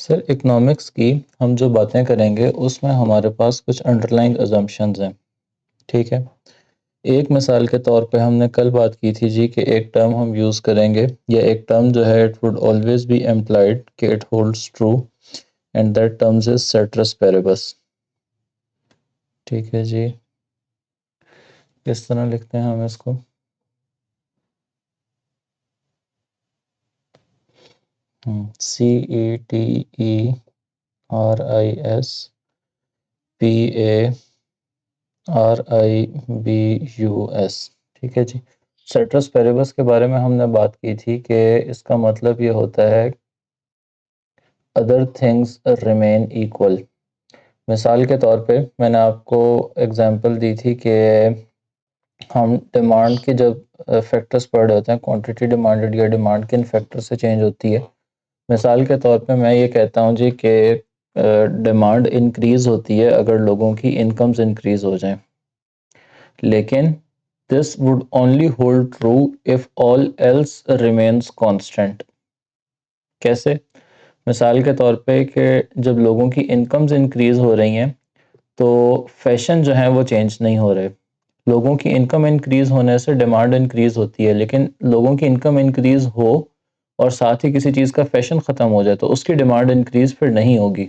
Sir economics की हम जो बातें करेंगे उसमें हमारे पास कुछ अंडरलाइंग अजम्पशंस हैं। ठीक है। एक मिसाल के तौर पे हमने कल बात की थी जी कि एक टर्म हम यूज़ करेंगे या एक टर्म जो है it would always be employed कि it holds true and that terms is ceteris paribus. ठीक है जी, किस तरह लिखते हैं हम इसको? CETERIBUS। ठीक है जी। सेट्रस पेरेबस के बारे में हमने बात की थी कि इसका मतलब ये होता है अदर थिंग्स रिमेन इक्वल। मिसाल के तौर पे मैंने आपको एग्जांपल दी थी कि हम डिमांड के जब फैक्टर्स पढ़ रहे होते हैं, क्वांटिटी डिमांडेड या डिमांड किन फैक्टर से चेंज होती है। मिसाल के तौर पे मैं ये कहता हूँ जी कि डिमांड इंक्रीज होती है अगर लोगों की इनकम्स इंक्रीज हो जाएं, लेकिन this would only hold true if all else remains constant. कैसे? मिसाल के तौर पे कि जब लोगों की इनकम्स इंक्रीज हो रही हैं तो फैशन जो है वो चेंज नहीं हो रहे। लोगों की इनकम इंक्रीज होने से डिमांड इंक्रीज होती है, लेकिन लोगों की इनकम इंक्रीज हो और साथ ही किसी चीज़ का फैशन ख़त्म हो जाए तो उसकी डिमांड इंक्रीज फिर नहीं होगी।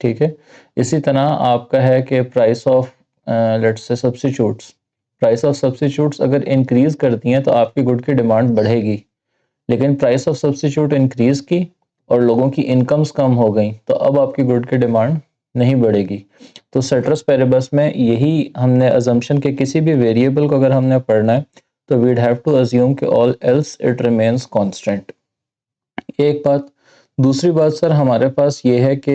ठीक है। इसी तरह आपका है कि price of let's say substitutes, price of substitutes अगर इंक्रीज करती हैं तो आपकी गुड की डिमांड बढ़ेगी, लेकिन प्राइस ऑफ सब्स्टिट्यूट इंक्रीज की और लोगों की इनकम्स कम हो गई तो अब आपकी गुड की डिमांड नहीं बढ़ेगी। तो सेट्रस पेरेबस में यही हमने अजम्पशन के किसी भी वेरिएबल को अगर हमने पढ़ना है तो वीड हैव टू अज्यूम कि all else it remains constant. एक बात। दूसरी बात सर हमारे पास ये है कि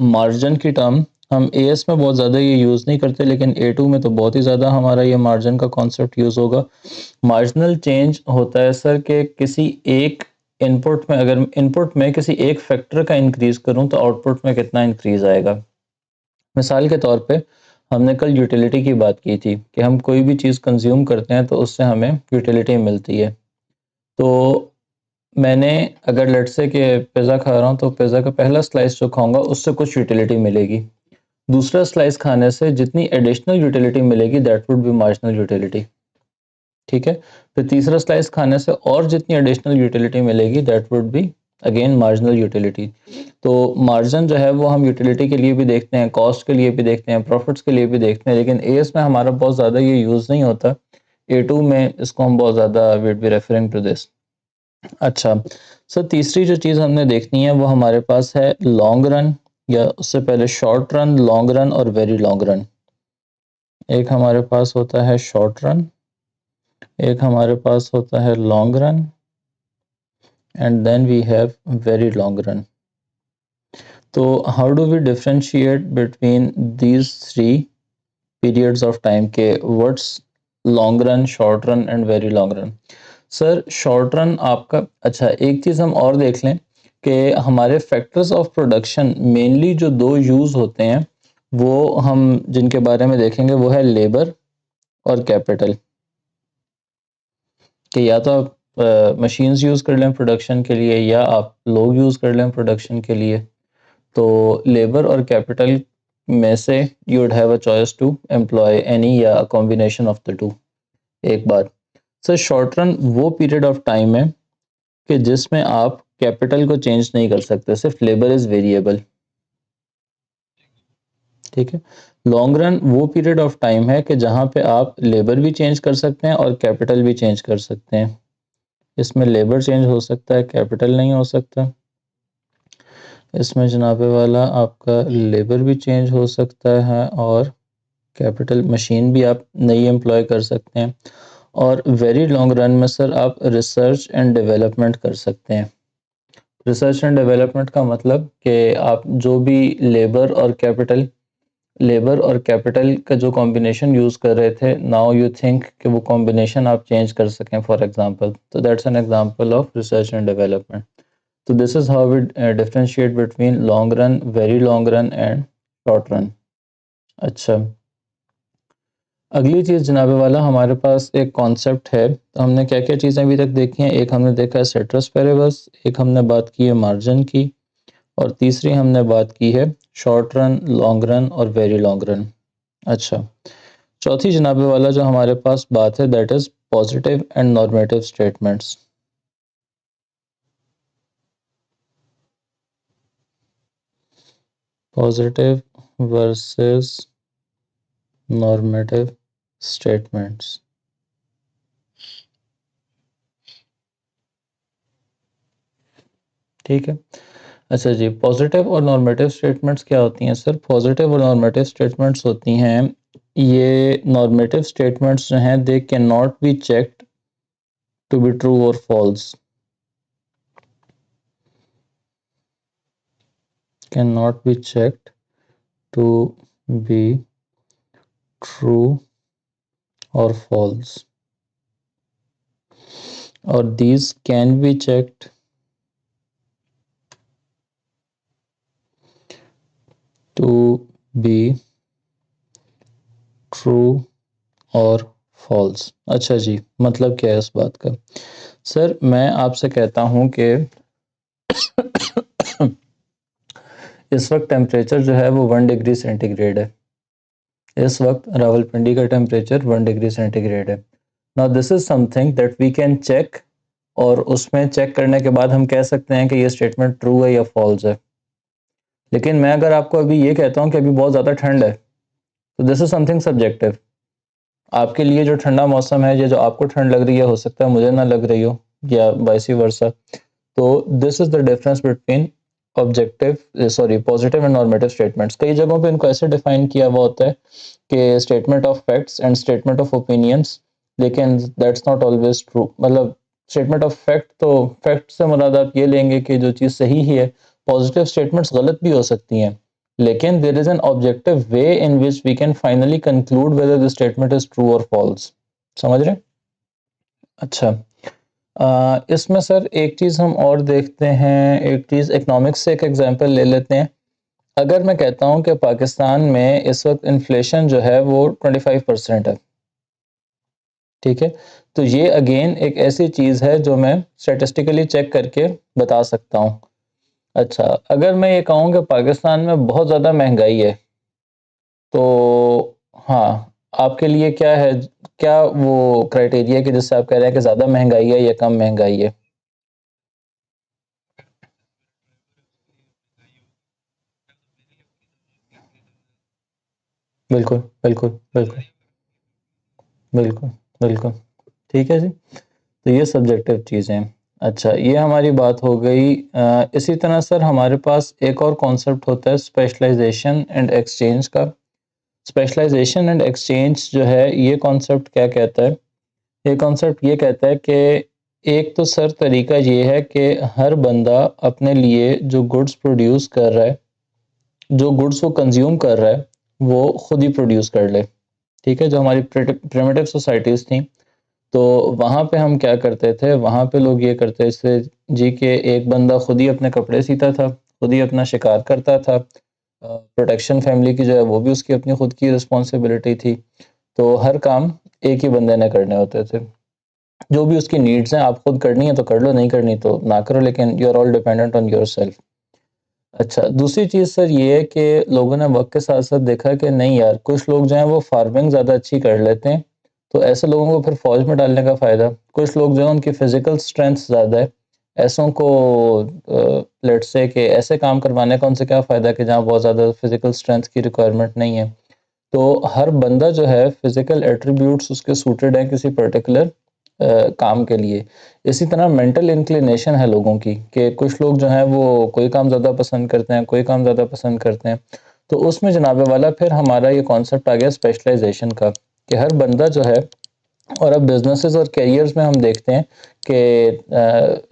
मार्जिन की टर्म हम एएस में बहुत ज़्यादा ये यूज़ नहीं करते, लेकिन ए2 में तो बहुत ही ज़्यादा हमारा ये मार्जिन का कॉन्सेप्ट यूज़ होगा। मार्जिनल चेंज होता है सर कि किसी एक इनपुट में, अगर इनपुट में किसी एक फैक्टर का इंक्रीज करूं तो आउटपुट में कितना इंक्रीज आएगा। मिसाल के तौर पे हमने कल यूटिलिटी की बात की थी कि हम कोई भी चीज़ कंज्यूम करते हैं तो उससे हमें यूटिलिटी मिलती है। तो मैंने अगर लेट्स से कि पिज़्ज़ा खा रहा हूँ तो पिज़्ज़ा का पहला स्लाइस जो खाऊंगा उससे कुछ यूटिलिटी मिलेगी। दूसरा स्लाइस खाने से जितनी एडिशनल यूटिलिटी मिलेगी that would be marginal utility. ठीक है। फिर तीसरा स्लाइस खाने से और जितनी एडिशनल यूटिलिटी मिलेगी that would be again marginal utility. तो मार्जिन जो है वो हम यूटिलिटी के लिए भी देखते हैं, कॉस्ट के लिए भी देखते हैं, प्रॉफिट्स के लिए भी देखते हैं, लेकिन एएस में हमारा बहुत ज़्यादा ये यूज़ नहीं होता। ए2 में इसको हम बहुत ज़्यादा विड बी रेफरिंग टू दिस। अच्छा सर, तीसरी जो चीज़ हमने देखनी है वो हमारे पास है लॉन्ग रन, या उससे पहले शॉर्ट रन, लॉन्ग रन और वेरी लॉन्ग रन। एक हमारे पास होता है शॉर्ट रन, एक हमारे पास होता है long run and then we have very long run. तो how do we differentiate between these three periods of time के what's long run, short run and very long run? Sir short run आपका, अच्छा एक चीज़ हम और देख लें कि हमारे फैक्टर्स ऑफ प्रोडक्शन मेनली जो दो यूज़ होते हैं वो हम जिनके बारे में देखेंगे वो है लेबर और कैपिटल। कि या तो आप मशीन्स यूज़ कर लें प्रोडक्शन के लिए या आप लोग यूज़ कर लें प्रोडक्शन के लिए। तो लेबर और कैपिटल में से you would have a choice to employ any या a combination of the two. एक बात। सर शॉर्ट रन वो पीरियड ऑफ टाइम है कि जिसमें आप कैपिटल को चेंज नहीं कर सकते, सिर्फ लेबर इज वेरिएबल। ठीक है। लॉन्ग रन वो पीरियड ऑफ टाइम है कि जहां पे आप लेबर भी चेंज कर सकते हैं और कैपिटल भी चेंज कर सकते हैं। इसमें लेबर चेंज हो सकता है, कैपिटल नहीं हो सकता। इसमें जनाबे वाला आपका लेबर भी चेंज हो सकता है और कैपिटल मशीन भी आप नई एम्प्लॉय कर सकते हैं। और वेरी लॉन्ग रन में सर आप रिसर्च एंड डेवलपमेंट कर सकते हैं। रिसर्च एंड डेवलपमेंट का मतलब कि आप जो भी लेबर और कैपिटल का जो कॉम्बिनेशन यूज़ कर रहे थे, नाउ यू थिंक कि वो कॉम्बिनेशन आप चेंज कर सकें फॉर एग्जांपल, तो that's an example of research and development. तो this is how we differentiate between long run, very long run and short run. अच्छा अगली चीज़ जनाबे वाला, हमारे पास एक कॉन्सेप्ट है। तो हमने क्या क्या चीज़ें अभी तक देखी हैं? एक हमने देखा है सेट्रस पेरेबस, एक हमने बात की है मार्जिन की, और तीसरी हमने बात की है शॉर्ट रन, लॉन्ग रन और वेरी लॉन्ग रन। अच्छा, चौथी जनाबे वाला जो हमारे पास बात है, that is positive and normative statements. Positive versus normative statements. ठीक है। अच्छा जी, पॉजिटिव और नॉर्मेटिव स्टेटमेंट्स क्या होती हैं सर? पॉजिटिव और नॉर्मेटिव स्टेटमेंट्स होती हैं, ये नॉर्मेटिव स्टेटमेंट्स जो हैं, they can not be checked to be true और false. Can not be checked to be true और फॉल्स, और these can be checked to be true और false। अच्छा जी, मतलब क्या है इस बात का? सर मैं आपसे कहता हूं कि इस वक्त टेम्परेचर जो है वो 1 डिग्री सेंटीग्रेड है। इस वक्त रावलपिंडी का टेम्परेचर 1 डिग्री सेंटीग्रेड है। Now this is something that we can check, और उसमें चेक करने के बाद हम कह सकते हैं कि ये स्टेटमेंट ट्रू है या फॉल्स है। लेकिन मैं अगर आपको अभी ये कहता हूँ कि अभी बहुत ज़्यादा ठंड है, तो दिस इज समथिंग सब्जेक्टिव। आपके लिए जो ठंडा मौसम है, ये जो आपको ठंड लग रही है, हो सकता है मुझे ना लग रही हो, या वाइसी वर्सा। तो this is the difference between objective sorry positive and normative statements. कई जगहों पे इनको ऐसे डिफाइन किया हुआ होता है कि statement of facts and statement of opinions, लेकिन दैट्स नॉट ऑलवेज ट्रू। मतलब स्टेटमेंट ऑफ फैक्ट, तो फैक्ट से मुराद आप ये लेंगे कि जो चीज़ सही ही है। पॉजिटिव स्टेटमेंट्स गलत भी हो सकती हैं, लेकिन there is an objective way in which we can finally conclude whether the statement is true और फॉल्स। समझ रहे? अच्छा, इसमें सर एक चीज़ हम और देखते हैं, एक चीज़ इकोनॉमिक्स से एक एग्जांपल ले लेते हैं। अगर मैं कहता हूं कि पाकिस्तान में इस वक्त इन्फ्लेशन जो है वो 25% है, ठीक है, तो ये अगेन एक ऐसी चीज़ है जो मैं स्टेटिस्टिकली चेक करके बता सकता हूँ। अच्छा, अगर मैं ये कहूँ कि पाकिस्तान में बहुत ज़्यादा महंगाई है, तो हाँ, आपके लिए क्या है, क्या वो क्राइटेरिया कि जिससे आप कह रहे हैं कि ज़्यादा महंगाई है या कम महंगाई है? बिल्कुल, बिल्कुल, बिल्कुल, बिल्कुल, बिल्कुल। ठीक है जी। तो ये सब्जेक्टिव चीज़ें हैं। अच्छा, ये हमारी बात हो गई। इसी तरह सर हमारे पास एक और कॉन्सेप्ट होता है स्पेशलाइजेशन एंड एक्सचेंज का। स्पेशलाइजेशन एंड एक्सचेंज जो है, ये कॉन्सेप्ट क्या कहता है? ये कॉन्सेप्ट ये कहता है कि एक तो सर तरीका ये है कि हर बंदा अपने लिए जो गुड्स प्रोड्यूस कर रहा है, जो गुड्स वो कंज्यूम कर रहा है, वो खुद ही प्रोड्यूस कर ले। ठीक है, जो हमारी प्रिमिटिव सोसाइटीज़ थी, तो वहाँ पे हम क्या करते थे, वहाँ पे लोग ये करते थे जी कि एक बंदा खुद ही अपने कपड़े सीता था, खुद ही अपना शिकार करता था। प्रोटेक्शन फैमिली की जो है वो भी उसकी अपनी खुद की रिस्पॉन्सिबिलिटी थी। तो हर काम एक ही बंदे ने करने होते थे। जो भी उसकी नीड्स हैं, आप खुद करनी है तो कर लो, नहीं करनी तो ना करो, लेकिन you are all dependent on yourself. अच्छा, दूसरी चीज़ सर ये है कि लोगों ने वक्त के साथ साथ देखा कि नहीं यार, कुछ लोग जो हैं वो फार्मिंग ज़्यादा अच्छी कर लेते हैं, तो ऐसे लोगों को फिर फौज में डालने का फ़ायदा। कुछ लोग जो हैं उनकी फिजिकल स्ट्रेंथ ज़्यादा है, ऐसों को लेट्स से कि ऐसे काम करवाने का उनसे क्या फ़ायदा कि जहाँ बहुत ज़्यादा फिजिकल स्ट्रेंथ की रिक्वायरमेंट नहीं है। तो हर बंदा जो है फिजिकल एट्रीब्यूट्स उसके सूटेड हैं किसी पर्टिकुलर काम के लिए। इसी तरह मेंटल इंक्लिनेशन है लोगों की कि कुछ लोग जो हैं वो कोई काम ज़्यादा पसंद करते हैं, कोई काम ज़्यादा पसंद करते हैं। तो उसमें जनाबे वाला फिर हमारा ये कॉन्सेप्ट आ गया स्पेशलाइजेशन का, कि हर बंदा जो है, और अब बिजनेसेस और कैरियर्स में हम देखते हैं कि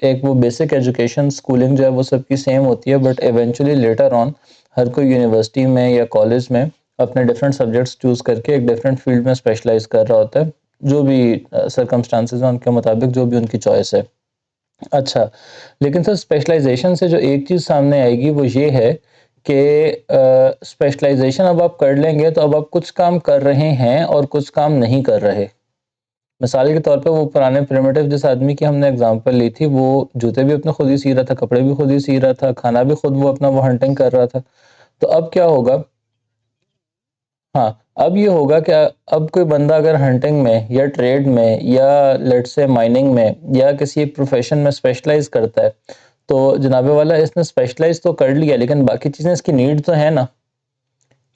एक वो बेसिक एजुकेशन स्कूलिंग जो है वो सबकी सेम होती है, but eventually later on her कोई यूनिवर्सिटी में या कॉलेज में अपने डिफरेंट सब्जेक्ट्स चूज करके एक डिफरेंट फील्ड में स्पेशलाइज कर रहा होता है, जो भी सरकमस्टांसिस हैं उनके मुताबिक, जो भी उनकी चॉइस है। अच्छा, लेकिन सर स्पेशलाइजेशन से जो एक चीज़ सामने आएगी वो ये है कि स्पेशलाइजेशन अब आप कर लेंगे तो अब आप कुछ काम कर रहे हैं और कुछ काम नहीं कर रहे। मिसाल के तौर पे वो पुराने प्रिमिटिव जिस आदमी की हमने एग्जांपल ली थी, वो जूते भी अपने खुद ही सी रहा था, कपड़े भी खुद ही सी रहा था, खाना भी खुद वो अपना वो हंटिंग कर रहा था। तो अब क्या होगा? हाँ, अब ये होगा कि अब कोई बंदा अगर हंटिंग में या ट्रेड में या लेट्स से माइनिंग में या किसी एक प्रोफेशन में स्पेशलाइज करता है, तो जनाबे वाला इसने स्पेशलाइज तो कर लिया, लेकिन बाकी चीज़ें इसकी नीड तो है ना।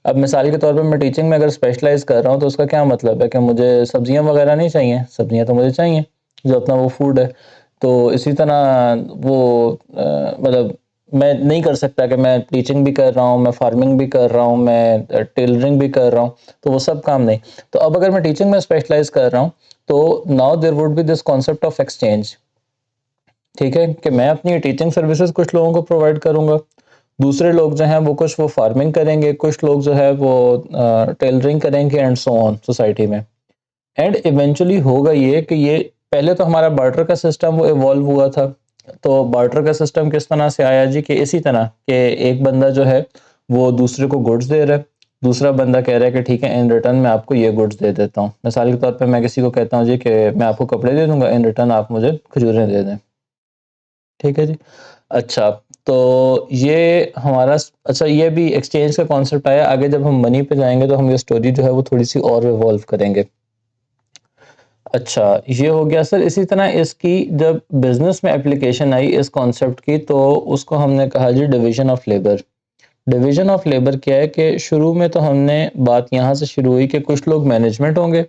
अब मिसाल के तौर पे मैं टीचिंग में अगर स्पेशलाइज कर रहा हूँ तो उसका क्या मतलब है कि मुझे सब्जियां वगैरह नहीं चाहिए, सब्जियां तो मुझे चाहिए जो अपना वो फूड है। तो इसी तरह वो मतलब मैं नहीं कर सकता कि मैं टीचिंग भी कर रहा हूँ, मैं फार्मिंग भी कर रहा हूँ, मैं टेलरिंग भी कर रहा हूँ, तो वो सब काम नहीं। तो अब अगर मैं टीचिंग में स्पेशलाइज कर रहा हूँ तो now there would be this concept of exchange. ठीक है, कि मैं अपनी टीचिंग सर्विसेज कुछ लोगों को प्रोवाइड करूंगा, दूसरे लोग जो हैं वो कुछ वो फार्मिंग करेंगे, कुछ लोग जो है वो टेलरिंग करेंगे एंड सो ऑन सोसाइटी में। एंड इवेंचुअली होगा ये कि ये पहले तो हमारा बार्टर का सिस्टम वो इवॉल्व हुआ था। तो बार्टर का सिस्टम किस तरह से आया जी? कि इसी तरह कि एक बंदा जो है वो दूसरे को गुड्स दे रहा है, दूसरा बंदा कह रहा है कि ठीक है इन रिटर्न मैं आपको ये गुड्स दे देता हूँ। मिसाल के तौर पे मैं किसी को कहता हूँ जी कि मैं आपको कपड़े दे दूंगा, इन रिटर्न आप मुझे खजूरें दे दें। ठीक है जी। अच्छा, तो ये हमारा अच्छा ये भी एक्सचेंज का कॉन्सेप्ट आया। आगे जब हम मनी पे जाएंगे तो हम ये स्टोरी जो है वो थोड़ी सी और इवॉल्व करेंगे। अच्छा, ये हो गया सर। इसी तरह इसकी जब बिजनेस में एप्लीकेशन आई इस कॉन्सेप्ट की, तो उसको हमने कहा जी division of labour. Division of labour क्या है कि शुरू में तो हमने बात यहाँ से शुरू हुई कि कुछ लोग मैनेजमेंट होंगे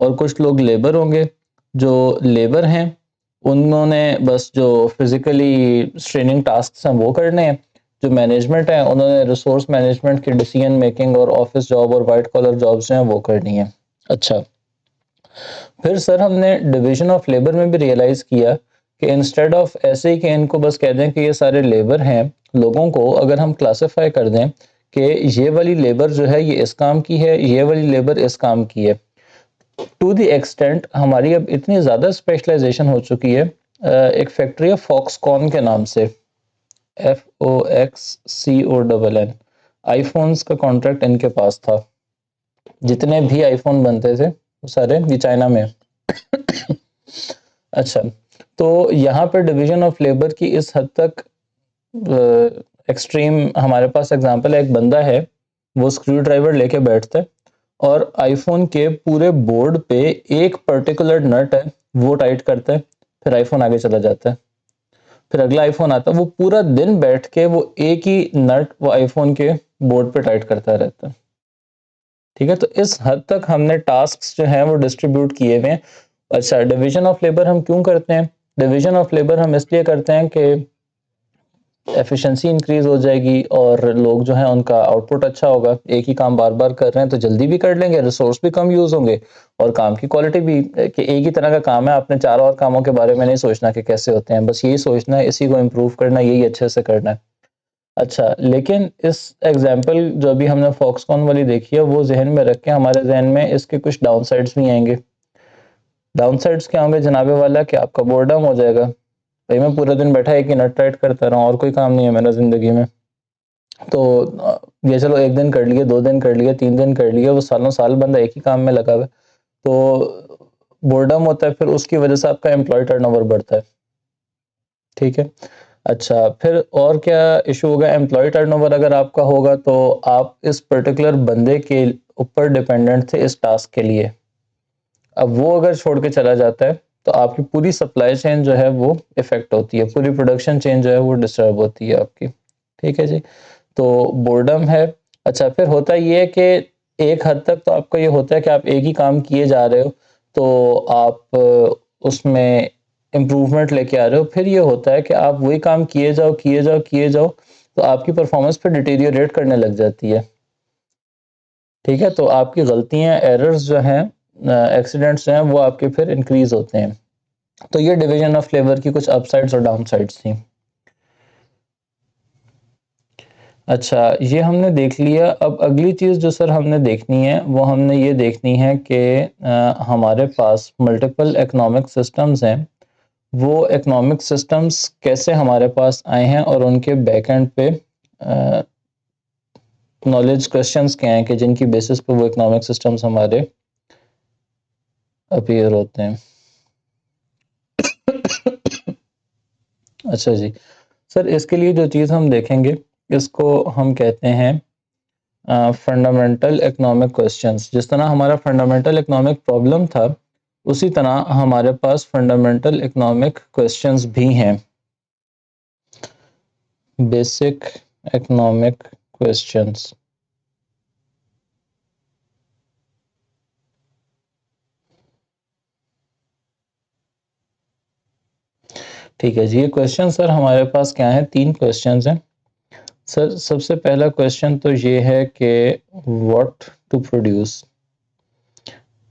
और कुछ लोग लेबर होंगे। जो लेबर हैं उन्होंने बस जो फिजिकली स्ट्रेनिंग टास्क हैं वो करने हैं। जो मैनेजमेंट है उन्होंने रिसोर्स मैनेजमेंट की डिसीजन मेकिंग और ऑफिस जॉब और वाइट कॉलर जॉब्स हैं वो करनी है। अच्छा, फिर सर हमने डिवीजन ऑफ लेबर में भी रियलाइज किया कि इंस्टेड ऑफ ऐसे ही कि इनको बस कह दें कि ये सारे लेबर हैं, लोगों को अगर हम क्लासिफाई कर दें कि ये वाली लेबर जो है ये इस काम की है, ये वाली लेबर इस काम की है, टू द एक्सटेंट हमारी अब इतनी ज़्यादा स्पेशलाइजेशन हो चुकी है। एक फैक्ट्री है फॉक्सकॉन के नाम से, FOXCONN। आईफोन्स का कॉन्ट्रैक्ट इनके पास था, जितने भी आईफोन बनते थे वो सारे ये चाइना में। अच्छा, तो यहाँ पर डिवीजन ऑफ लेबर की इस हद तक एक्सट्रीम हमारे पास एग्जांपल है। एक बंदा है वो स्क्रू ड्राइवर लेके बैठता है और आईफोन के पूरे बोर्ड पे एक पर्टिकुलर नट है वो टाइट करता है, फिर आईफोन आगे चला जाता है। फिर अगला आईफोन आता है, वो पूरा दिन बैठ के वो एक ही नट वो आईफोन के बोर्ड पे टाइट करता रहता है। ठीक है, तो इस हद तक हमने टास्क जो हैं वो डिस्ट्रीब्यूट किए हुए हैं। अच्छा, डिवीजन ऑफ लेबर हम क्यों करते हैं? डिवीजन ऑफ लेबर हम इसलिए करते हैं कि एफिशिएंसी इंक्रीज हो जाएगी और लोग जो हैं उनका आउटपुट अच्छा होगा। एक ही काम बार बार कर रहे हैं तो जल्दी भी कर लेंगे, रिसोर्स भी कम यूज होंगे और काम की क्वालिटी भी। कि एक ही तरह का काम है, आपने चार और कामों के बारे में नहीं सोचना कि कैसे होते हैं, बस यही सोचना है इसी को इम्प्रूव करना, यही अच्छे से करना है। अच्छा, लेकिन इस एग्जाम्पल जो अभी हमने फॉक्सकॉन वाली देखी है वो जहन में रख के हमारे जहन में इसके कुछ डाउन साइड्स भी आएंगे। डाउन साइड्स क्या होंगे जनाबे वाला? कि आपका बोर्डम हो जाएगा। भाई मैं पूरे दिन बैठा एक ही नट टाइट करता रहा हूँ और कोई काम नहीं है मेरा जिंदगी में। तो ये चलो एक दिन कर लिए, दो दिन कर लिए, तीन दिन कर लिए, वो सालों साल बंदा एक ही काम में लगा हुआ है, तो बोर्डम होता है, फिर उसकी वजह से आपका एम्प्लॉय टर्नओवर बढ़ता है। ठीक है। अच्छा, फिर और क्या इशू होगा? एम्प्लॉय टर्नओवर अगर आपका होगा तो आप इस पर्टिकुलर बंदे के ऊपर डिपेंडेंट थे इस टास्क के लिए। अब वो अगर छोड़ के चला जाता है तो आपकी पूरी सप्लाई चेन जो है वो इफेक्ट होती है, पूरी प्रोडक्शन चेन जो है वो डिस्टर्ब होती है आपकी। ठीक है जी। तो बोर्डम है। अच्छा, फिर होता ये है कि एक हद तक तो आपका ये होता है कि आप एक ही काम किए जा रहे हो, तो आप उसमें इम्प्रूवमेंट लेके आ रहे हो। फिर ये होता है कि आप वही काम किए जाओ किए जाओ किए जाओ, तो आपकी परफॉर्मेंस फिर डिटेरियोरेट करने लग जाती है। ठीक है, तो आपकी गलतियां, एरर्स जो हैं, एक्सीडेंट्स जो हैं वो आपके फिर इंक्रीज होते हैं। तो ये डिवीजन ऑफ लेबर की कुछ अपसाइड्स और डाउनसाइड्स थी। अच्छा, ये हमने देख लिया। अब अगली चीज़ जो सर हमने देखनी है वो हमने ये देखनी है कि हमारे पास मल्टीपल इकोनॉमिक सिस्टम्स हैं। वो इकोनॉमिक सिस्टम्स कैसे हमारे पास आए हैं और उनके बैक एंड पे नॉलेज क्वेश्चंस क्या हैं कि जिनकी बेसिस पे वो इकोनॉमिक सिस्टम्स हमारे अपीयर होते हैं। अच्छा जी सर, इसके लिए जो चीज़ हम देखेंगे इसको हम कहते हैं फंडामेंटल इकोनॉमिक क्वेश्चंस। जिस तरह हमारा फंडामेंटल इकोनॉमिक प्रॉब्लम था, उसी तरह हमारे पास फंडामेंटल इकोनॉमिक क्वेश्चंस भी हैं। Basic economic questions. ठीक है जी, ये क्वेश्चन सर हमारे पास क्या है, 3 क्वेश्चंस हैं। सर सबसे पहला क्वेश्चन तो ये है कि व्हाट टू प्रोड्यूस,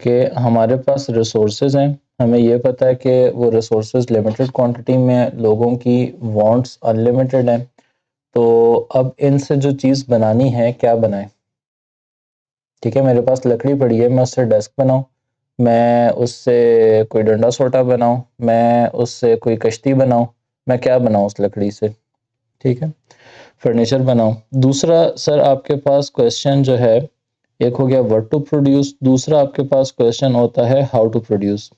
कि हमारे पास रिसोर्सेज हैं, हमें ये पता है कि वो रिसोर्सेज लिमिटेड क्वांटिटी में, लोगों की वांट्स अनलिमिटेड हैं, तो अब इनसे जो चीज़ बनानी है क्या बनाएं। ठीक है, मेरे पास लकड़ी पड़ी है, मैं उससे डेस्क बनाऊं, मैं उससे कोई डंडा सोटा बनाऊं, मैं उससे कोई कश्ती बनाऊं, मैं क्या बनाऊं उस लकड़ी से। ठीक है, फर्नीचर बनाऊं। दूसरा सर आपके पास क्वेश्चन जो है, एक हो गया व्हाट टू प्रोड्यूस, दूसरा आपके पास क्वेश्चन होता है हाउ टू प्रोड्यूस।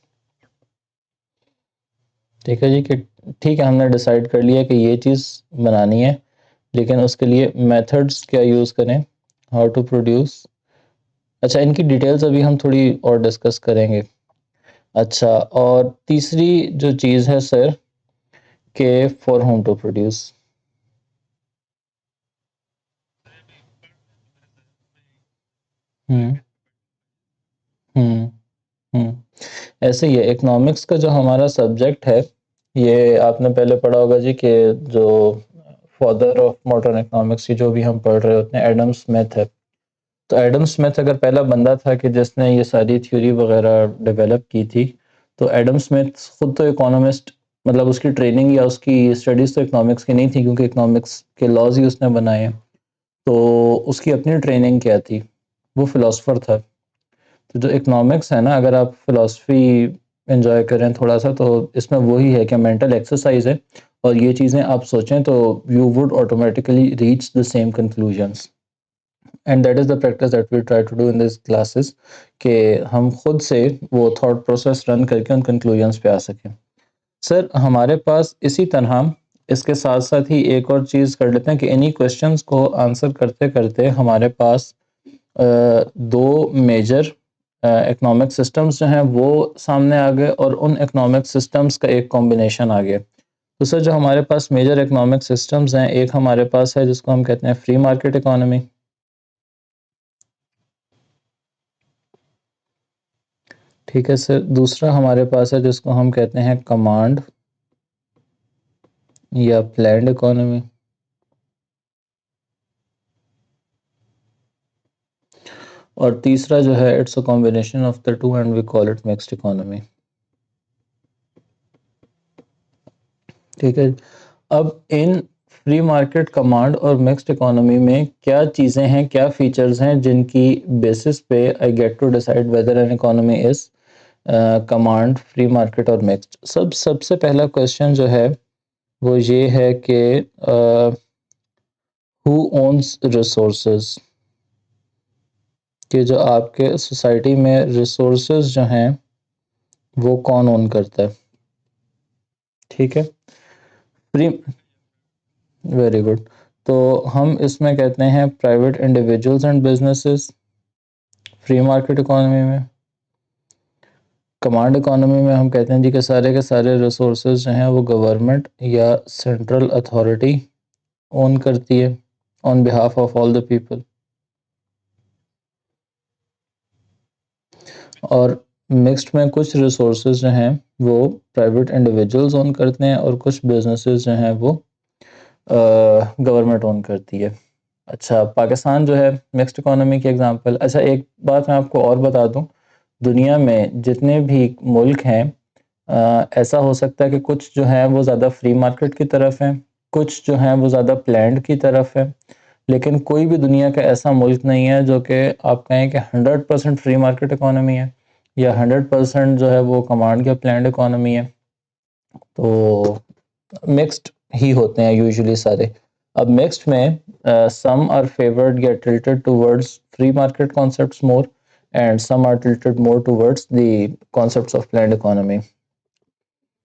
ठीक है जी, कि ठीक है हमने डिसाइड कर लिया कि ये चीज़ बनानी है, लेकिन उसके लिए मेथड्स क्या यूज़ करें, हाउ टू प्रोड्यूस। अच्छा, इनकी डिटेल्स अभी हम थोड़ी और डिस्कस करेंगे। अच्छा, और तीसरी जो चीज़ है सर, के फॉर होम टू प्रोड्यूस। हम्म हम्म ऐसे ही है, इकोनॉमिक्स का जो हमारा सब्जेक्ट है, ये आपने पहले पढ़ा होगा जी कि जो फादर ऑफ मॉडर्न इकोनॉमिक्स की जो भी हम पढ़ रहे होते हैं, एडम स्मिथ है। तो एडम स्मिथ अगर पहला बंदा था कि जिसने ये सारी थ्योरी वगैरह डेवलप की थी, तो एडम स्मिथ खुद तो इकोनॉमिस्ट, मतलब उसकी ट्रेनिंग या उसकी स्टडीज़ तो इकोनॉमिक्स की नहीं थी, क्योंकि इकोनॉमिक्स के लॉज ही उसने बनाए हैं। तो उसकी अपनी ट्रेनिंग क्या थी, वो फिलोसफर था। तो जो इकोनॉमिक्स है ना, अगर आप फिलॉसफी एंजॉय करें थोड़ा सा, तो इसमें वही है कि मेंटल एक्सरसाइज है, और ये चीज़ें आप सोचें तो you would automatically reach the same conclusions, and that is the practice that we try to do in this classes, कि हम खुद से वो थॉट प्रोसेस रन करके उन कंक्लूजन्स पे आ सकें। सर हमारे पास इसी तरह इसके साथ साथ ही एक और चीज़ कर लेते हैं कि इन्हीं क्वेश्चंस को आंसर करते करते हमारे पास दो मेजर इकोनॉमिक सिस्टम्स जो हैं वो सामने आ गए, और उन इकोनॉमिक सिस्टम्स का एक कॉम्बिनेशन आ गया। तो सर जो हमारे पास मेजर इकोनॉमिक सिस्टम्स हैं, एक हमारे पास है जिसको हम कहते हैं फ्री मार्केट इकोनॉमी। ठीक है सर, दूसरा हमारे पास है जिसको हम कहते हैं कमांड या प्लैन्ड इकोनॉमी। और तीसरा जो है, it's a combination of the two and we call it mixed economy. ठीक है, अब इन फ्री मार्केट, कमांड और मिक्स्ड इकोनॉमी में क्या चीज़ें हैं, क्या फीचर्स हैं जिनकी बेसिस पे I get to decide whether an economy is command, free market और मिक्स्ड। सबसे पहला क्वेश्चन जो है वो ये है कि हु ओन्स रिसोर्सेज, कि जो आपके सोसाइटी में रिसोर्सेज जो हैं वो कौन ओन करता है। ठीक है, फ्री, वेरी गुड। तो हम इसमें कहते हैं private individuals and businesses free market economy में। कमांड इकोनॉमी में हम कहते हैं जी कि सारे के सारे रिसोर्सेज जो हैं वो गवर्नमेंट या सेंट्रल अथॉरिटी ओन करती है on behalf of all the people. और मिक्स्ड में कुछ रिसोर्सेज जो हैं वो प्राइवेट इंडिविजुअल्स ओन करते हैं, और कुछ बिजनेसेस जो हैं वो गवर्नमेंट ओन करती है। अच्छा, पाकिस्तान जो है मिक्स्ड इकोनॉमी की एग्जांपल। अच्छा, एक बात मैं आपको और बता दूं, दुनिया में जितने भी मुल्क हैं, ऐसा हो सकता है कि कुछ जो हैं वो ज़्यादा फ्री मार्केट की तरफ हैं, कुछ जो हैं वो ज़्यादा प्लैंड की तरफ है, लेकिन कोई भी दुनिया का ऐसा मुल्क नहीं है जो कि आप कहें कि 100% फ्री मार्केट इकोनॉमी है, या 100% जो है वो कमांड या प्लैंड इकोनॉमी है। तो मिक्स्ड ही होते हैं यूजुअली सारे। अब मिक्स्ड में some are favored get tilted towards free market concepts more and some are tilted more towards the concepts of planned economy.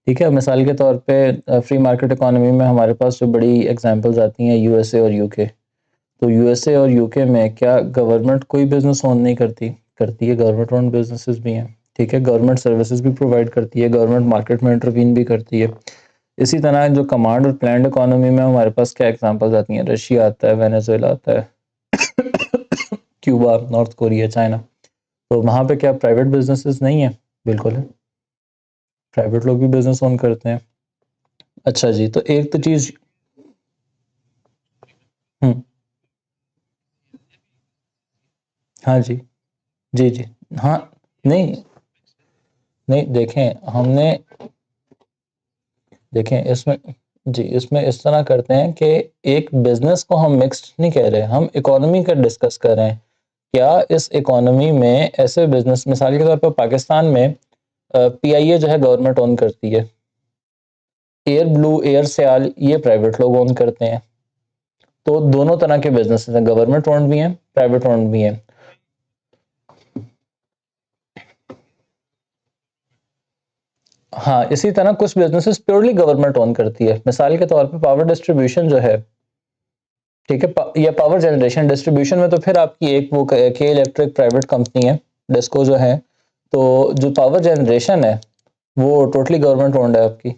ठीक है, मिसाल के तौर पे फ्री मार्केट इकोनॉमी में हमारे पास जो बड़ी एग्जांपल्स आती हैं यूएसए और यूके। तो यूएसए और यूके में क्या गवर्नमेंट कोई बिजनेस ओन नहीं करती? करती है, गवर्नमेंट ओन बिजनेसेस भी हैं। ठीक है, गवर्नमेंट सर्विसेज भी प्रोवाइड करती है, गवर्नमेंट मार्केट में इंटरवीन भी करती है। इसी तरह जो कमांड और प्लान्ड इकोनॉमी में हमारे पास क्या एग्जांपल्स आती हैं? रशिया आता है, वेनेजुएला आता है, क्यूबा, नॉर्थ कोरिया, चाइना। तो वहाँ पे क्या प्राइवेट बिजनेसेस नहीं है? बिल्कुल है, प्राइवेट लोग भी बिजनेस ओन करते हैं। अच्छा जी, तो एक तो चीज। हम्म, हाँ जी, जी जी, हाँ, नहीं नहीं, देखें हमने, देखें इसमें, जी इसमें इस तरह करते हैं कि एक बिजनेस को हम मिक्स्ड नहीं कह रहे, हम इकोनॉमी का डिस्कस कर रहे हैं। क्या इस इकोनॉमी में ऐसे बिजनेस, मिसाल के तौर पर पाकिस्तान में पीआईए जो है गवर्नमेंट ओन करती है, एयर ब्लू, एयर सियाल ये प्राइवेट लोग ओन करते हैं। तो दोनों तरह के बिजनेस हैं, गवर्नमेंट ओन्ड भी हैं, प्राइवेट ओन्ड भी हैं। हाँ, इसी तरह कुछ बिजनेसेस प्योरली गवर्नमेंट ओन करती है, मिसाल के तौर पे पावर डिस्ट्रीब्यूशन जो है, ठीक है, या पावर जनरेशन डिस्ट्रीब्यूशन में तो फिर आपकी एक वो के इलेक्ट्रिक प्राइवेट कंपनी है, डिस्को जो है। तो जो पावर जनरेशन है वो टोटली गवर्नमेंट ओन्ड है आपकी।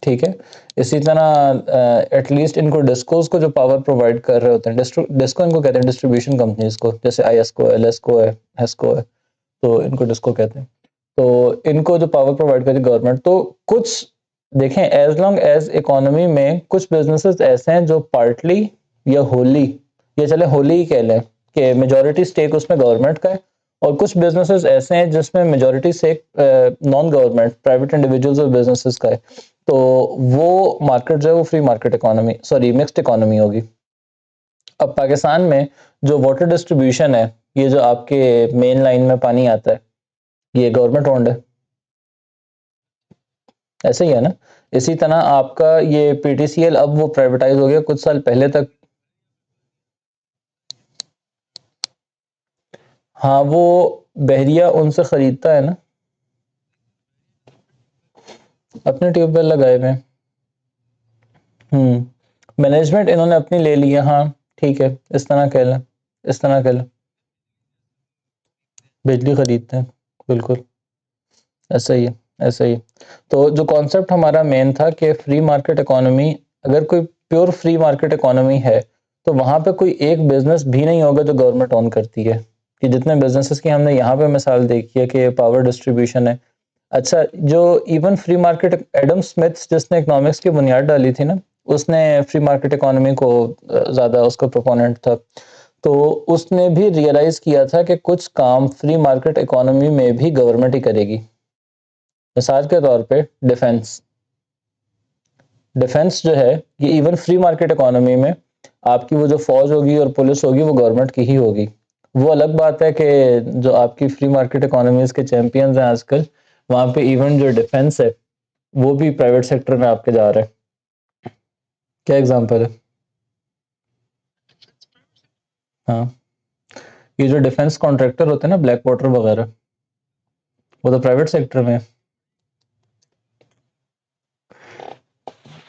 ठीक है, इसी तरह एटलीस्ट इनको डिस्कोज को जो पावर प्रोवाइड कर रहे होते हैं, डिस्को इनको कहते हैं, डिस्ट्रीब्यूशन कंपनीज को, जैसे आईएसको, एलएसको है, हेस्को है, तो इनको डिस्को कहते हैं। तो इनको जो पावर प्रोवाइड करी गवर्नमेंट, तो कुछ देखें, एज लॉन्ग एज इकोनॉमी में कुछ बिजनेसेस ऐसे हैं जो पार्टली या होली, या चले होली ही कह लें कि मेजॉरिटी स्टेक उसमें गवर्नमेंट का है, और कुछ बिजनेसेस ऐसे हैं जिसमें majority stake non government private individuals और बिजनेसेस का है। तो वो मार्केट जो है वो free market economy, sorry mixed economy होगी। अब पाकिस्तान में जो वाटर डिस्ट्रीब्यूशन है, ये जो आपके मेन लाइन में पानी आता है, ये गवर्नमेंट ओन्ड है, ऐसे ही है ना। इसी तरह आपका ये पीटीसीएल, अब वो प्राइवेटाइज हो गया कुछ साल पहले तक। हाँ, वो बहरिया उनसे खरीदता है ना, अपने ट्यूबवेल लगाए हुए। मैनेजमेंट इन्होंने अपनी ले ली है, हाँ, ठीक है, इस तरह कह लें, इस तरह कह लें, बिजली खरीदते हैं, बिल्कुल ऐसा ही है, ऐसा ही है। तो जो कॉन्सेप्ट हमारा मेन था कि फ्री मार्केट इकोनॉमी, अगर कोई प्योर फ्री मार्केट इकोनॉमी है तो वहां पे कोई एक बिजनेस भी नहीं होगा जो गवर्नमेंट ओन करती है। कि जितने बिजनेसेस की हमने यहाँ पे मिसाल देखी है कि पावर डिस्ट्रीब्यूशन है। अच्छा, जो even free market, Adam Smith जिसने इकोनॉमिक्स की बुनियाद डाली थी ना, उसने फ्री मार्केट इकोनॉमी को ज्यादा उसका प्रोपोनेंट था। तो उसने भी रियलाइज किया था कि कुछ काम फ्री मार्केट इकोनॉमी में भी गवर्नमेंट ही करेगी। मिसाल के तौर पे डिफेंस, डिफेंस जो है ये इवन फ्री मार्केट इकोनॉमी में आपकी वो जो फौज होगी और पुलिस होगी वो गवर्नमेंट की ही होगी। वो अलग बात है कि जो आपकी फ्री मार्केट इकोनॉमीज के चैंपियंस हैं आजकल, वहां पे इवन जो डिफेंस है वो भी प्राइवेट सेक्टर में आपके जा रहे हैं। क्या एग्जांपल है? हाँ, ये जो डिफेंस कॉन्ट्रैक्टर होते हैं ना, ब्लैक वाटर वगैरह, वो तो प्राइवेट सेक्टर में है।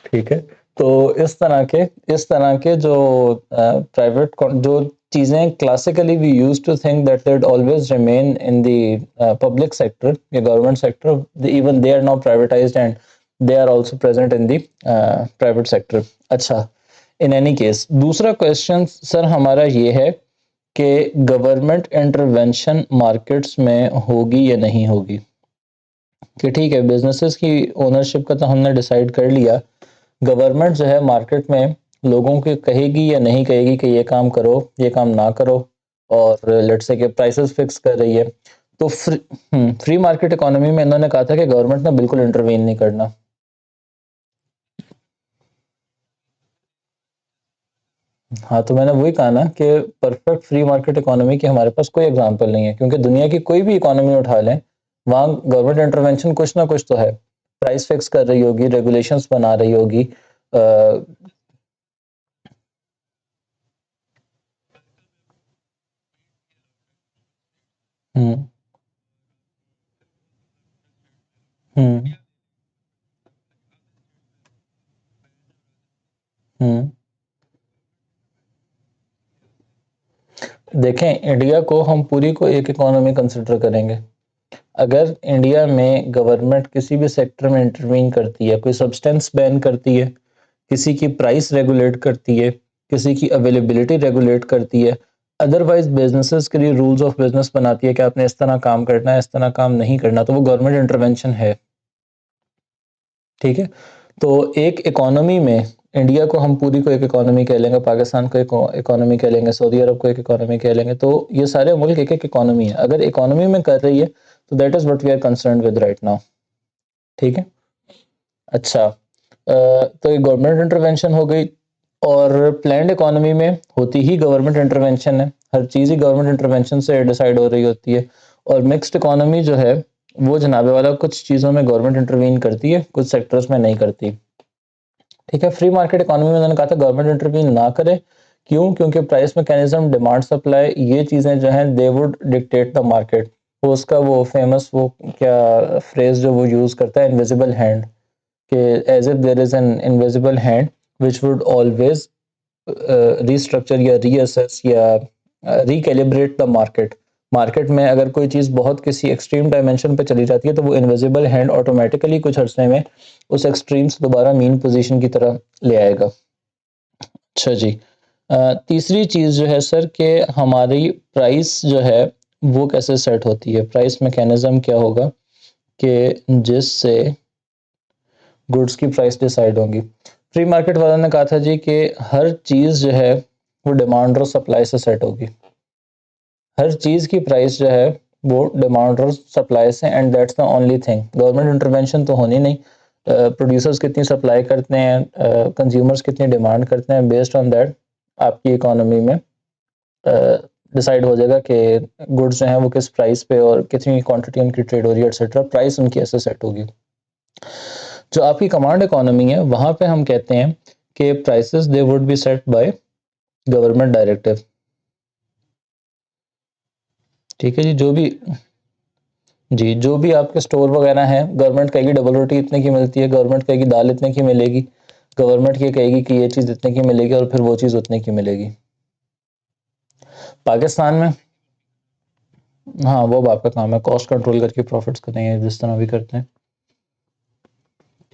ठीक है, तो इस तरह के जो प्राइवेट जो चीजें classically we use to think that they always remain in the public sector या government sector, even they are now privatised and they are also present in the private sector. अच्छा, इन एनी केस दूसरा question sir हमारा ये है कि government intervention markets में होगी या नहीं होगी। कि ठीक है, बिजनेसेस की ओनरशिप का तो हमने डिसाइड कर लिया, गवर्नमेंट जो है मार्केट में लोगों को कहेगी या नहीं कहेगी कि ये काम करो, ये काम ना करो, और लेट्स से कि प्राइसेस फिक्स कर रही है। तो फ्री मार्केट इकोनॉमी में इन्होंने कहा था कि गवर्नमेंट ने बिल्कुल इंटरवीन नहीं करना। हाँ, तो मैंने वही कहा ना कि परफेक्ट फ्री मार्केट इकोनॉमी की हमारे पास कोई एग्जांपल नहीं है, क्योंकि दुनिया की कोई भी इकोनॉमी उठा लें, वहाँ गवर्नमेंट इंटरवेंशन कुछ ना कुछ तो है, प्राइस फिक्स कर रही होगी, रेगुलेशंस बना रही होगी। देखें, इंडिया को हम पूरी को एक इकोनॉमी कंसिडर करेंगे। अगर इंडिया में गवर्नमेंट किसी भी सेक्टर में इंटरवीन करती है, कोई सब्सटेंस बैन करती है, किसी की प्राइस रेगुलेट करती है, किसी की अवेलेबिलिटी रेगुलेट करती है, अदरवाइज बिजनेसेस के लिए रूल्स ऑफ बिजनेस बनाती है कि आपने इस तरह काम करना है, इस तरह काम नहीं करना, तो वो गवर्नमेंट इंटरवेंशन है। ठीक है, तो एक इकोनॉमी में इंडिया को हम पूरी को एक इकोनॉमी कह लेंगे, पाकिस्तान को एक इकोनॉमी कह लेंगे, सऊदी अरब को एक इकोनॉमी कह लेंगे, तो ये सारे मुल्क एक एक इकोनॉमी है। अगर इकोनॉमी में कर रही है तो that is what we are concerned with right now. ठीक है, अच्छा, तो ये गवर्नमेंट इंटरवेंशन हो गई, और प्लैंड इकोनॉमी में होती ही गवर्नमेंट इंटरवेंशन है, हर चीज़ ही गवर्नमेंट इंटरवेंशन से डिसाइड हो रही होती है। और मिक्स्ड इकोनॉमी जो है वो जनाबे वाला कुछ चीज़ों में गवर्नमेंट इंटरवीन करती है, कुछ सेक्टर्स में नहीं करती। ठीक है, फ्री मार्केट इकोनॉमी में मैंने कहा था गवर्नमेंट इंटरवीन ना करे। क्यों? क्योंकि प्राइस मैकेनिज्म, डिमांड सप्लाई, ये चीज़ें जो हैं they would dictate the market. वो उसका वो फेमस वो क्या फ्रेज जो वो यूज़ करता है, इनविजिबल हैंड, कि as if there is an invisible hand which would always restructure या रीअसेस या रिकैलिब्रेट द मार्केट। मार्केट में अगर कोई चीज़ बहुत किसी एक्सट्रीम डायमेंशन पे चली जाती है तो वो इनविजिबल हैंड ऑटोमेटिकली कुछ अरसे में उस एक्सट्रीम से दोबारा मीन पोजीशन की तरह ले आएगा। अच्छा जी, तीसरी चीज़ जो है सर कि हमारी प्राइस जो है वो कैसे सेट होती है, प्राइस मैकेनिज्म क्या होगा कि जिससे गुड्स की प्राइस डिसाइड होंगी। फ्री मार्केट वालों ने कहा था जी कि हर चीज़ जो है वो डिमांड और सप्लाई से सेट होगी। हर चीज़ की प्राइस जो है वो डिमांड और सप्लाई से, and that's the only thing. Government intervention तो होनी नहीं। प्रोड्यूसर्स कितनी सप्लाई करते हैं, कंज्यूमर्स कितनी डिमांड करते हैं, बेस्ड ऑन दैट आपकी इकोनॉमी में डिसाइड हो जाएगा कि गुड्स जो हैं वो किस प्राइस पे और कितनी क्वांटिटी उनकी ट्रेड हो रही है, एक्सेट्रा। प्राइस उनकी ऐसे सेट होगी। जो आपकी कमांड इकोनॉमी है वहां पे हम कहते हैं कि prices they would be set by government directive. ठीक है जी, जो भी आपके स्टोर वगैरह हैं, गवर्नमेंट कहेगी डबल रोटी इतने की मिलती है, गवर्नमेंट कहेगी दाल इतने की मिलेगी, गवर्नमेंट ये कहेगी कि ये चीज़ इतने की मिलेगी, और फिर वो चीज़ उतने की मिलेगी। पाकिस्तान में हाँ, वो अब आपका काम है, कॉस्ट कंट्रोल करके प्रॉफिट्स करने हैं जिस तरह भी करते हैं।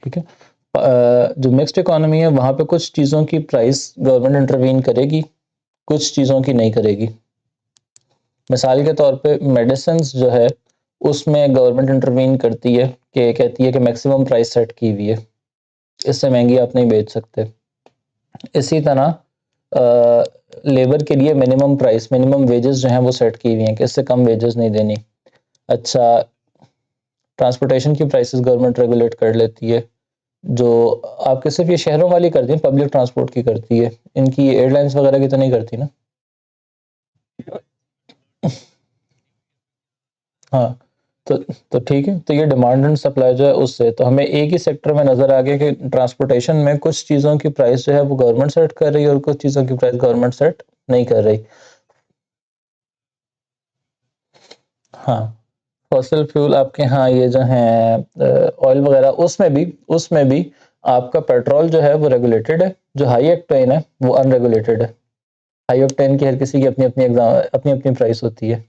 ठीक है, जो मिक्स्ड इकोनॉमी है वहाँ पे कुछ चीज़ों की प्राइस गवर्नमेंट इंटरवीन करेगी, कुछ चीज़ों की नहीं करेगी। मिसाल के तौर पे मेडिसिन जो है उसमें गवर्नमेंट इंटरवीन करती है कि कहती है कि मैक्सिमम प्राइस सेट की हुई है, इससे महंगी आप नहीं बेच सकते। इसी तरह लेबर के लिए मिनिमम प्राइस, मिनिमम वेजेस जो हैं वो सेट की हुई हैं कि इससे कम वेजेस नहीं देनी। अच्छा, ट्रांसपोर्टेशन की प्राइसेस गवर्नमेंट रेगुलेट कर लेती है, जो आपके सिर्फ ये शहरों वाली करती है, पब्लिक ट्रांसपोर्ट की करती है, इनकी एयरलाइंस वगैरह की तो नहीं करती ना। हाँ, तो तो ठीक है, तो ये डिमांड एंड सप्लाई जो है उससे तो हमें एक ही सेक्टर में नजर आ गया कि ट्रांसपोर्टेशन में कुछ चीज़ों की प्राइस जो है वो गवर्नमेंट सेट कर रही है और कुछ चीज़ों की प्राइस गवर्नमेंट सेट नहीं कर रही। हाँ, फॉसिल फ्यूल आपके यहाँ ये जो है ऑयल वगैरह, उसमें भी आपका पेट्रोल जो है वो रेगुलेटेड है, जो हाई ऑक्टेन है वो अनरेगुलेटेड है। हाई ऑक्टेन की हर किसी की अपनी अपनी एग्जाम अपनी अपनी प्राइस होती है।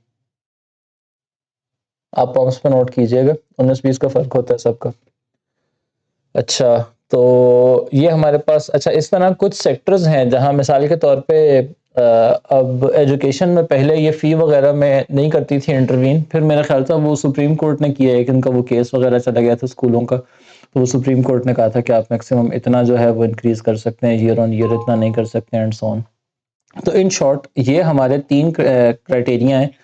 आप पंप्स पे नोट कीजिएगा, 19-20 का फर्क होता है सबका। अच्छा, तो ये हमारे पास, अच्छा इस तरह कुछ सेक्टर्स हैं जहां मिसाल के तौर पे अब एजुकेशन में पहले ये फ़ी वगैरह में नहीं करती थी इंटरवीन, फिर मेरा ख्याल था वो सुप्रीम कोर्ट ने किया है कि इनका वो केस वगैरह चला गया था स्कूलों का, तो वो सुप्रीम कोर्ट ने कहा था कि आप मैक्सिमम इतना जो है वो इंक्रीज कर सकते हैं, ईयर ऑन ईयर इतना नहीं कर सकते, एंड सो ऑन। तो इन शॉर्ट ये हमारे 3 क्राइटेरिया हैं।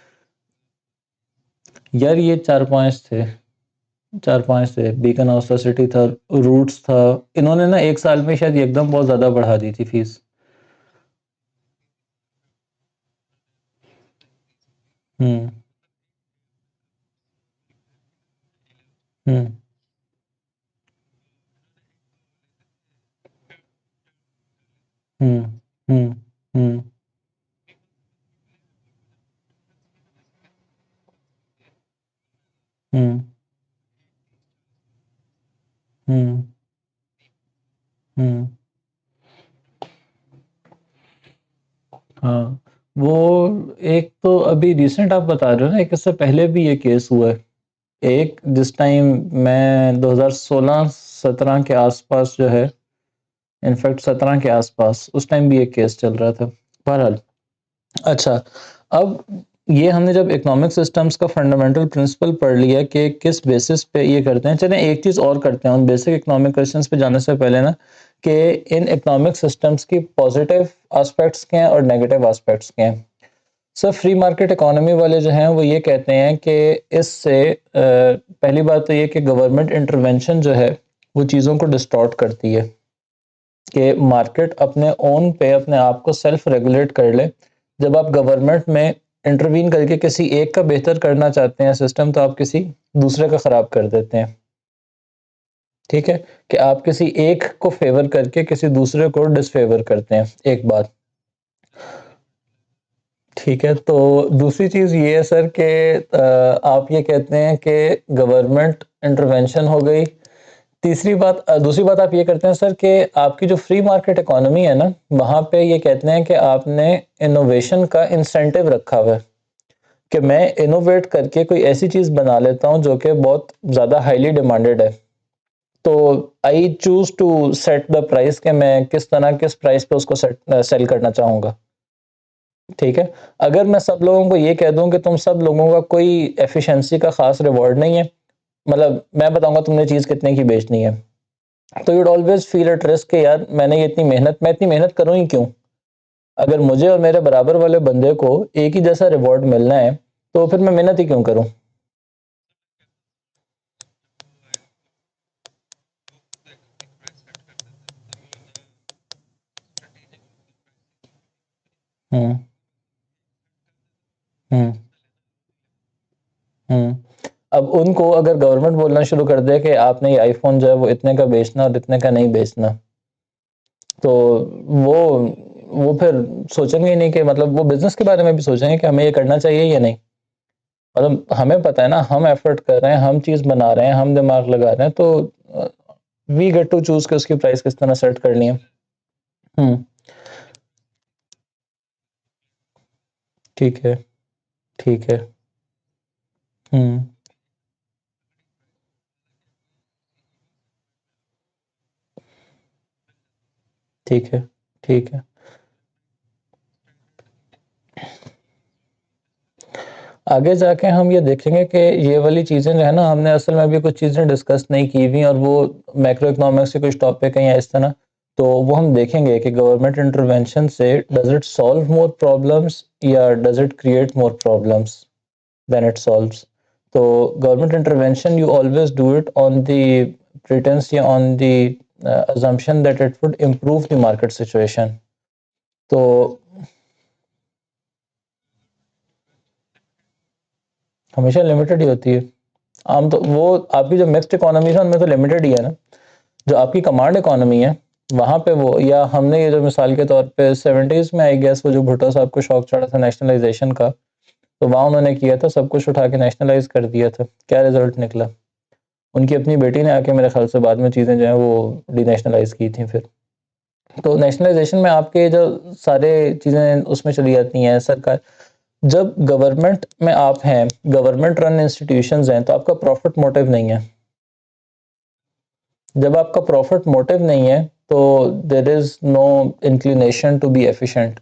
यार ये 4-5 थे, 4-5 थे, बीकन हाउस था, सिटी था, रूट्स था। इन्होंने ना एक साल में शायद एकदम बहुत ज्यादा बढ़ा दी थी फीस। हम्म। हम्म। हम्म। हम्म। हम्म। हम्म। हम्म। हम्म। हाँ, वो एक तो अभी रिसेंट आप बता रहे हो ना, एक इससे पहले भी ये केस हुआ है। एक जिस टाइम मैं 2016-17 के आसपास जो है, इनफैक्ट 17 के आसपास, उस टाइम भी एक केस चल रहा था। बहरहाल, अच्छा, अब ये हमने जब इकोनॉमिक सिस्टम्स का फंडामेंटल प्रिंसिपल पढ़ लिया कि किस बेसिस पे ये करते हैं, चलें एक चीज़ और करते हैं उन बेसिक इकोनॉमिक क्वेश्चंस पे जाने से पहले ना, कि इन इकोनॉमिक सिस्टम्स की पॉजिटिव एस्पेक्ट्स क्या हैं और नेगेटिव एस्पेक्ट्स क्या हैं। सर, फ्री मार्केट इकोनॉमी वाले जो हैं वो ये कहते हैं कि इससे पहली बात तो ये कि गवर्नमेंट इंटरवेंशन जो है वो चीज़ों को डिस्टॉर्ट करती है, कि मार्केट अपने ओन पे अपने आप को सेल्फ रेगुलेट कर ले। जब आप गवर्नमेंट में इंटरवीन करके किसी एक का बेहतर करना चाहते हैं सिस्टम, तो आप किसी दूसरे का खराब कर देते हैं। ठीक है, कि आप किसी एक को फेवर करके किसी दूसरे को डिसफेवर करते हैं, एक बात। ठीक है, तो दूसरी चीज़ ये है सर कि आप ये कहते हैं कि गवर्नमेंट इंटरवेंशन हो गई। तीसरी बात, दूसरी बात आप ये करते हैं सर कि आपकी जो फ्री मार्केट इकोनॉमी है ना, वहाँ पे ये कहते हैं कि आपने इनोवेशन का इंसेंटिव रखा हुआ है, कि मैं इनोवेट करके कोई ऐसी चीज़ बना लेता हूँ जो कि बहुत ज़्यादा हाईली डिमांडेड है। तो I choose to set the price, कि मैं किस तरह किस प्राइस पे उसको सेल करना चाहूँगा। ठीक है, अगर मैं सब लोगों को ये कह दूं कि तुम सब लोगों का कोई एफिशिएंसी का खास रिवॉर्ड नहीं है, मतलब मैं बताऊंगा तुमने चीज कितने की बेचनी है, तो you'd always feel at risk कि यार मैं इतनी मेहनत करूं ही क्यों। अगर मुझे और मेरे बराबर वाले बंदे को एक ही जैसा रिवॉर्ड मिलना है, तो फिर मैं मेहनत ही क्यों करूं। हम्म। हम्म। हम्म। अब उनको अगर गवर्नमेंट बोलना शुरू कर दे कि आपने ये आईफोन जो है वो इतने का बेचना और इतने का नहीं बेचना, तो वो वो फिर सोचेंगे ही नहीं, कि मतलब वो बिजनेस के बारे में भी सोचेंगे कि हमें ये करना चाहिए या नहीं। मतलब हमें पता है ना, हम एफर्ट कर रहे हैं, हम चीज बना रहे हैं, हम दिमाग लगा रहे हैं, तो वी गेट टू चूज कि उसकी प्राइस किस तरह सेट करनी है। हम्म। ठीक है। ठीक है। हम्म। ठीक है। ठीक है। आगे जाके हम ये देखेंगे कि ये वाली चीजें जो है ना, हमने असल में अभी कुछ चीजें डिस्कस नहीं की हुई, और वो मैक्रो इकोनॉमिक्स के कुछ टॉपिक हैं या इस तरह, तो वो हम देखेंगे कि गवर्नमेंट इंटरवेंशन से does it solve more problems या does it create more problems than it solves. तो government intervention you always do it on the pretence या on the assumption that it would improve the market situation। तो हमेशा limited ही होती है। आम तो वो आपकी जो मिक्स्ड इकोनॉमी है उनमें तो लिमिटेड ही है ना। जो आपकी कमांड इकोनॉमी है वहां पे वो, या हमने ये जो मिसाल के तौर पे 70s में आई गेस वो जो भुट्टो साहब को शौक चढ़ा था नेशनलाइजेशन का, तो वहां उन्होंने किया था, सब कुछ उठा के नेशनलाइज कर दिया था। क्या रिजल्ट निकला? उनकी अपनी बेटी ने आके मेरे ख्याल से बाद में चीजें जो है वो डिनेशनलाइज की थी फिर। तो नेशनलाइजेशन में आपके जो सारे चीजें उसमें चली जाती हैं सरकार। जब गवर्नमेंट में आप हैं, गवर्नमेंट रन इंस्टीट्यूशंस हैं, तो आपका प्रॉफिट मोटिव नहीं है। जब आपका प्रॉफिट मोटिव नहीं है, तो there is no inclination to be efficient.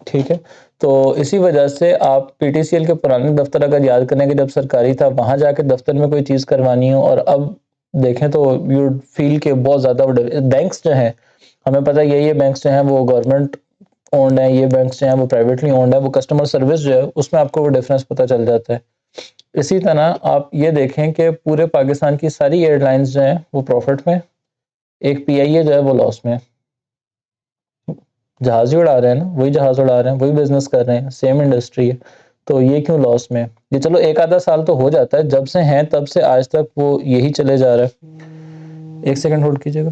ठीक है, तो इसी वजह से आप पीटीसीएल के पुराने दफ्तर अगर याद करें कि जब सरकारी था, वहां जाके दफ्तर में कोई चीज करवानी हो, और अब देखें तो यू फील के बहुत ज्यादा बैंक्स जो हैं, हमें पता है ये बैंक्स जो हैं वो गवर्नमेंट ओन्ड है, ये बैंक्स जो हैं वो प्राइवेटली ओन्ड है, वो कस्टमर सर्विस जो है उसमें आपको वो डिफरेंस पता चल जाता है। इसी तरह आप ये देखें कि पूरे पाकिस्तान की सारी एयरलाइंस जो हैं वो प्रॉफिट में, एक पीआईए जो है वो लॉस में। जहाज ही उड़ा रहे हैं ना, वही जहाज उड़ा रहे हैं, वही बिजनेस कर रहे हैं, सेम इंडस्ट्री है, तो ये क्यों लॉस में? ये चलो एक आधा साल तो हो जाता है, जब से हैं तब से आज तक वो यही चले जा रहा है। एक सेकंड होल्ड कीजिएगा।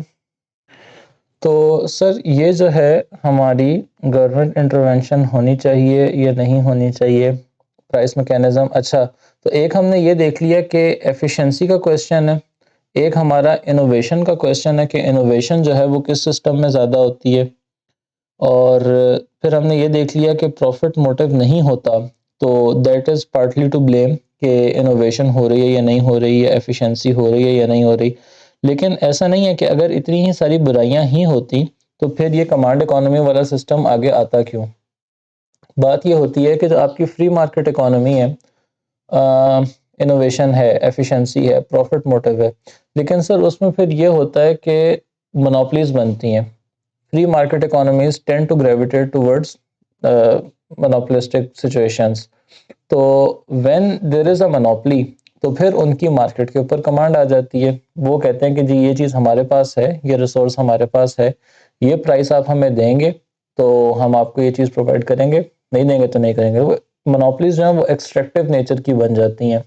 तो सर, ये जो है हमारी गवर्नमेंट इंटरवेंशन होनी चाहिए या नहीं होनी चाहिए, प्राइस मैकेनिज्म। अच्छा, तो एक हमने ये देख लिया कि एफिशिएंसी का क्वेश्चन है, एक हमारा इनोवेशन का क्वेश्चन है कि इनोवेशन जो है वो किस सिस्टम में ज़्यादा होती है। और फिर हमने ये देख लिया कि प्रॉफिट मोटिव नहीं होता, तो that is partly to blame कि इनोवेशन हो रही है या नहीं हो रही है, एफिशिएंसी हो रही है या नहीं हो रही। लेकिन ऐसा नहीं है कि अगर इतनी ही सारी बुराइयां ही होती तो फिर ये कमांड इकोनॉमी वाला सिस्टम आगे आता क्यों। बात ये होती है कि जो आपकी फ्री मार्केट इकोनॉमी है, इनोवेशन है, एफिशिएंसी है, प्रॉफिट मोटिव है, लेकिन सर उसमें फिर ये होता है कि मोनोपलीज बनती हैं। Free market economies tend to gravitate towards monopolistic situations. तो when there is a monopoly तो फिर उनकी मार्केट के ऊपर कमांड आ जाती है। वो कहते हैं कि जी ये चीज़ हमारे पास है, ये रिसोर्स हमारे पास है, ये प्राइस आप हमें देंगे तो हम आपको ये चीज़ प्रोवाइड करेंगे, नहीं देंगे तो नहीं करेंगे। वो मोनोपलीज जो है वो एक्सट्रैक्टिव नेचर की बन जाती हैं।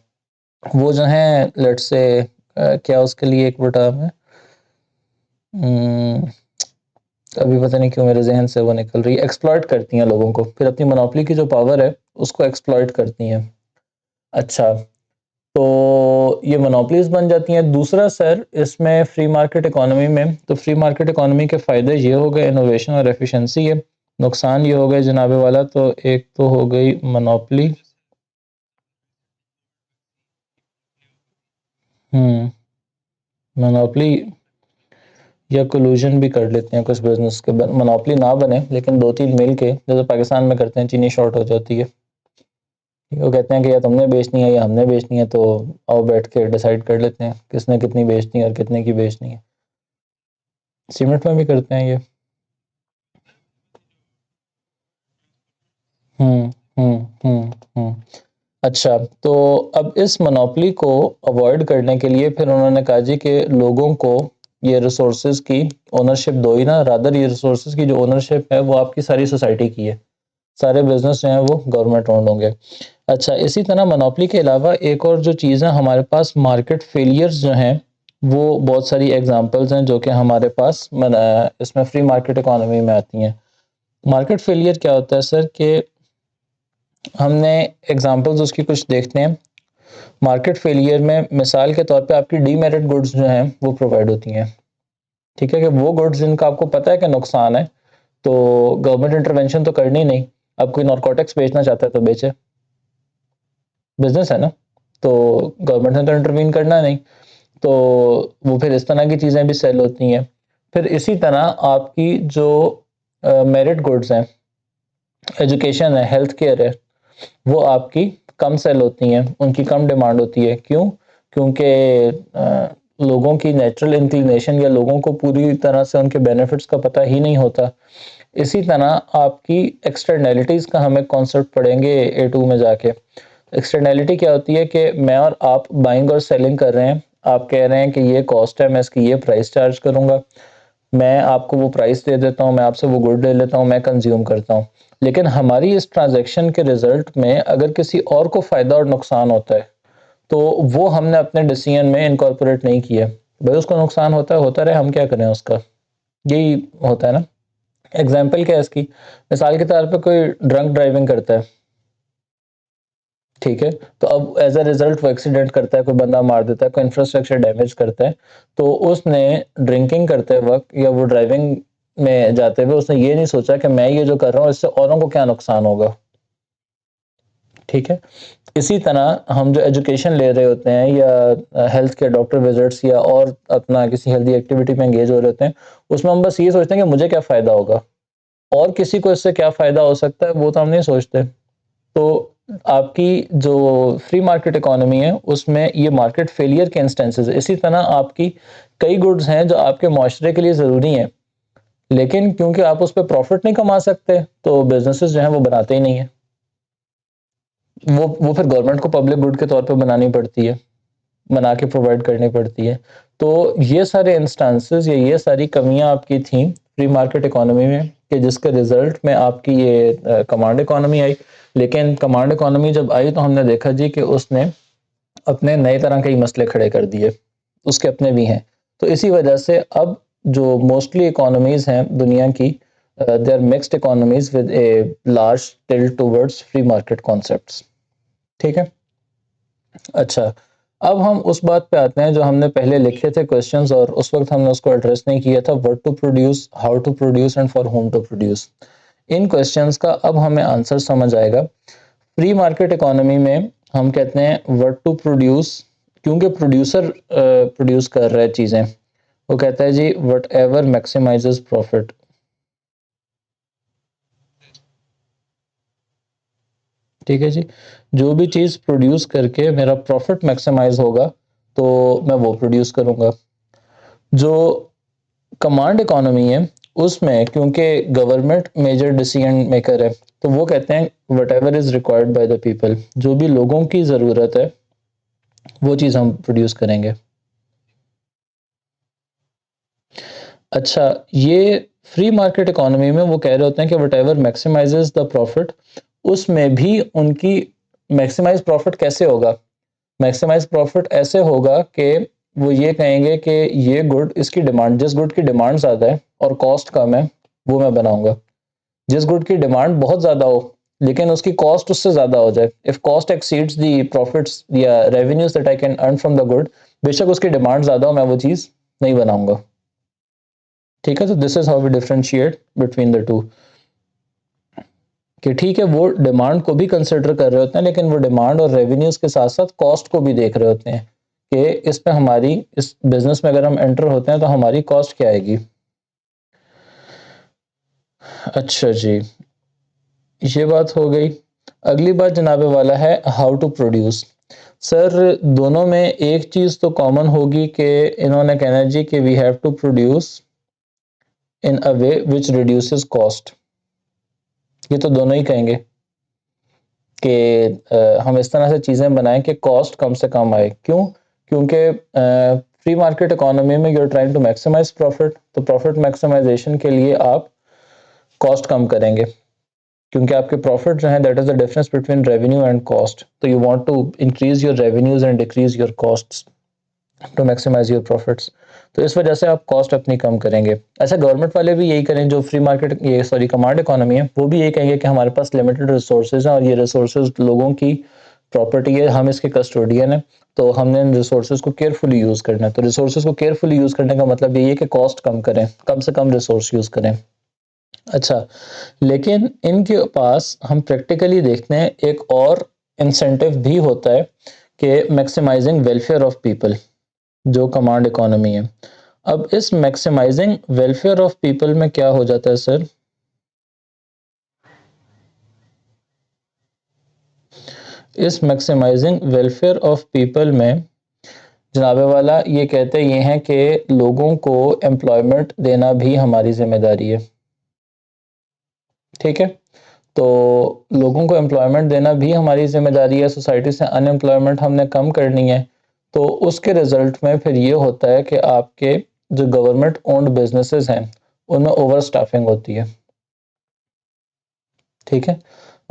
वो जो है लेट्स से क्या उसके लिए एक वो टर्म है, उम, अभी पता नहीं क्यों मेरे जहन से वो निकल रही है, एक्सप्लॉइट करती हैं लोगों को, फिर अपनी मोनोपोली की जो पावर है उसको एक्सप्लॉइट करती हैं। अच्छा, तो ये मोनोपलीज बन जाती हैं। दूसरा सर इसमें फ्री मार्केट इकोनॉमी में, तो फ्री मार्केट इकोनॉमी के फ़ायदे ये हो गए इनोवेशन और एफिशिएंसी है, नुकसान ये हो गए जनाबे वाला, तो एक तो हो गई मोनोपोली। मोनोपोली या कोलूजन भी कर लेते हैं कुछ बिजनेस के, मोनोपोली ना बने लेकिन दो तीन मिल के, जैसे पाकिस्तान में करते हैं, चीनी शॉर्ट हो जाती है, वो कहते हैं कि या तुमने बेचनी है या हमने बेचनी है, तो आओ बैठ के डिसाइड कर लेते हैं किसने कितनी बेचनी है और कितने की बेचनी है। सीमेंट में भी करते हैं ये। हम्म हम्म हम्म हम्म अच्छा, तो अब इस मोनोपोली को अवॉइड करने के लिए फिर उन्होंने कहा जी कि लोगों को ये रिसोर्सेज की ओनरशिप दो ही ना, रादर ये रिसोर्सेज की जो ओनरशिप है वो आपकी सारी सोसाइटी की है, सारे बिजनेस जो हैं वो गवर्नमेंट ओन्ड होंगे। अच्छा, इसी तरह मोनोपोली के अलावा एक और जो चीज़ है हमारे पास, मार्केट फेलियर्स जो हैं वो बहुत सारी एग्जांपल्स हैं जो कि हमारे पास इसमें फ्री मार्केट इकोनॉमी में आती हैं। मार्केट फेलियर क्या होता है सर कि हमने एग्जांपल्स उसकी कुछ देखते हैं। मार्केट फेलियर में मिसाल के तौर पे आपकी डीमेरिट गुड्स जो हैं वो प्रोवाइड होती हैं। ठीक है, कि वो गुड्स जिनका आपको पता है कि नुकसान है, तो गवर्नमेंट इंटरवेंशन तो करनी नहीं। अब कोई नारकोटिक्स बेचना चाहता है तो बेचे, बिजनेस है ना, तो गवर्नमेंट ने तो इंटरवीन करना नहीं, तो वो फिर इस तरह की चीज़ें भी सेल होती हैं। फिर इसी तरह आपकी जो मेरिट गुड्स हैं, एजुकेशन है, हेल्थ केयर है, वो आपकी कम सेल होती हैं, उनकी कम डिमांड होती है। क्यों? क्योंकि लोगों की नेचुरल इंक्लिनेशन या लोगों को पूरी तरह से उनके बेनिफिट्स का पता ही नहीं होता। इसी तरह आपकी एक्सटर्नैलिटीज़ का हम एक कॉन्सेप्ट पढ़ेंगे A2 में जाके। एक्सटर्नैलिटी क्या होती है कि मैं और आप बाइंग और सेलिंग कर रहे हैं, आप कह रहे हैं कि ये कॉस्ट है, मैं इसकी ये प्राइस चार्ज करूँगा, मैं आपको वो प्राइस दे देता हूँ, मैं आपसे वो गुड ले लेता हूँ, मैं कंज्यूम करता हूँ। लेकिन हमारी इस ट्रांजैक्शन के रिजल्ट में अगर किसी और को फ़ायदा और नुकसान होता है, तो वो हमने अपने डिसीजन में इनकॉर्पोरेट नहीं किया। भाई उसको नुकसान होता है, होता रहे, हम क्या करें उसका, यही होता है ना। एग्जाम्पल क्या है इसकी, मिसाल के तौर पे कोई ड्रंक ड्राइविंग करता है, ठीक है, तो अब एज अ रिजल्ट वो एक्सीडेंट करता है, कोई बंदा मार देता है, कोई इंफ्रास्ट्रक्चर डैमेज करता है, तो उसने ड्रिंकिंग करते वक्त या वो ड्राइविंग में जाते हुए उसने ये नहीं सोचा कि मैं ये जो कर रहा हूँ इससे औरों को क्या नुकसान होगा। ठीक है, इसी तरह हम जो एजुकेशन ले रहे होते हैं या हेल्थ के डॉक्टर विजिट्स या और अपना किसी हेल्दी एक्टिविटी में एंगेज हो रहे होते हैं, उसमें हम बस ये सोचते हैं कि मुझे क्या फ़ायदा होगा और किसी को इससे क्या फ़ायदा हो सकता है वो तो हम नहीं सोचते। तो आपकी जो फ्री मार्केट इकोनॉमी है उसमें ये मार्केट फेलियर के इंस्टेंसेस है। इसी तरह आपकी कई गुड्स हैं जो आपके माशरे के लिए ज़रूरी हैं, लेकिन क्योंकि आप उस पर प्रॉफिट नहीं कमा सकते तो बिजनेसेस जो हैं वो बनाते ही नहीं है, वो फिर गवर्नमेंट को पब्लिक गुड के तौर पे बनानी पड़ती है, बना के प्रोवाइड करनी पड़ती है। तो ये सारे इंस्टेंसेस या ये सारी कमियां आपकी थी फ्री मार्केट इकोनॉमी में कि जिसके रिजल्ट में आपकी ये कमांड इकोनॉमी आई। लेकिन कमांड इकोनॉमी जब आई तो हमने देखा जी कि उसने अपने नए तरह के ही मसले खड़े कर दिए, उसके अपने भी हैं। तो इसी वजह से अब जो मोस्टली इकोनॉमीज हैं दुनिया की, they are mixed economies with a large tilt towards free market concepts. ठीक है, अच्छा, अब हम उस बात पे आते हैं जो हमने पहले लिखे थे क्वेश्चंस, और उस वक्त हमने उसको एड्रेस नहीं किया था, what to produce, how to produce and for whom to produce. इन क्वेश्चंस का अब हमें आंसर समझ आएगा। फ्री मार्केट इकोनॉमी में हम कहते हैं व्हाट टू प्रोड्यूस, क्योंकि प्रोड्यूसर प्रोड्यूस कर रहा है चीज़ें, वो कहता है जी वट एवर मैक्सिमाइजेस प्रॉफिट। ठीक है जी, जो भी चीज़ प्रोड्यूस करके मेरा प्रॉफिट मैक्सिमाइज होगा तो मैं वो प्रोड्यूस करूँगा। जो कमांड इकोनॉमी है उसमें क्योंकि गवर्नमेंट मेजर डिसीजन मेकर है, तो वो कहते हैं what ever is required by the people, जो भी लोगों की ज़रूरत है वो चीज़ हम प्रोड्यूस करेंगे। अच्छा, ये फ्री मार्केट इकोनॉमी में वो कह रहे होते हैं कि वट एवर मैक्सिमाइजेस द प्रॉफिट, उसमें भी उनकी मैक्सिमाइज प्रॉफिट कैसे होगा? मैक्सिमाइज प्रॉफिट ऐसे होगा कि वो ये कहेंगे कि ये गुड, इसकी डिमांड, जिस गुड की डिमांड ज़्यादा है और कॉस्ट कम है वो मैं बनाऊंगा। जिस गुड की डिमांड बहुत ज़्यादा हो लेकिन उसकी कॉस्ट उससे ज़्यादा हो जाए, if cost exceeds the profits या revenues that I can earn from the good, बेशक उसकी डिमांड ज़्यादा हो, मैं वो चीज़ नहीं बनाऊंगा। ठीक है, तो this is how we differentiate between the two, कि ठीक है वो डिमांड को भी कंसिडर कर रहे होते हैं लेकिन वो डिमांड और रेवेन्यूज के साथ साथ कॉस्ट को भी देख रहे होते हैं कि इस पे हमारी, इस बिजनेस में अगर हम एंटर होते हैं तो हमारी कॉस्ट क्या आएगी। अच्छा जी, ये बात हो गई। अगली बात जनाबे वाला है हाउ टू प्रोड्यूस। सर दोनों में एक चीज़ तो कॉमन होगी कि इन्होंने कहना है जी कि we have to produce in a way which reduces cost. ये तो दोनों ही कहेंगे कि हम इस तरह से चीज़ें बनाएं कि कॉस्ट कम से कम आए। क्यों? क्योंकि फ्री मार्केट इकोनॉमी में you are trying to maximise profit, तो प्रॉफिट मैक्सिमाइजेशन के लिए आप कॉस्ट कम करेंगे, क्योंकि आपके प्रॉफिट जो है that is the difference between revenue and cost, तो you want to increase your revenues and decrease your costs to maximise your profits. तो इस वजह से आप कॉस्ट अपनी कम करेंगे। अच्छा, गवर्नमेंट वाले भी यही करें, जो फ्री मार्केट, ये सॉरी कमांड इकोनॉमी है, वो भी यही कहेंगे कि हमारे पास लिमिटेड रिसोर्सेज हैं और ये रिसोर्सेज लोगों की प्रॉपर्टी है, हम इसके कस्टोडियन है, तो हमने इन रिसोर्सेज को केयरफुली यूज़ करना है। तो रिसोर्सेज को केयरफुली यूज़ करने का मतलब यही है कि कॉस्ट कम करें, कम से कम रिसोर्स यूज़ करें। अच्छा, लेकिन इनके पास हम प्रैक्टिकली देखते हैं एक और इंसेंटिव भी होता है कि मैक्सिमाइजिंग वेलफेयर ऑफ पीपल, जो कमांड इकोनॉमी है। अब इस मैक्सिमाइजिंग वेलफेयर ऑफ पीपल में क्या हो जाता है सर? इस मैक्सिमाइजिंग वेलफेयर ऑफ पीपल में जनाबे वाला ये कहते ये हैं कि लोगों को एम्प्लॉयमेंट देना भी हमारी जिम्मेदारी है। ठीक है, तो लोगों को एम्प्लॉयमेंट देना भी हमारी जिम्मेदारी है, सोसाइटी से अनएम्प्लॉयमेंट हमने कम करनी है। तो उसके रिजल्ट में फिर ये होता है कि आपके जो गवर्नमेंट ओन्ड बिजनेसेस हैं उनमें ओवर स्टाफिंग होती है। ठीक है,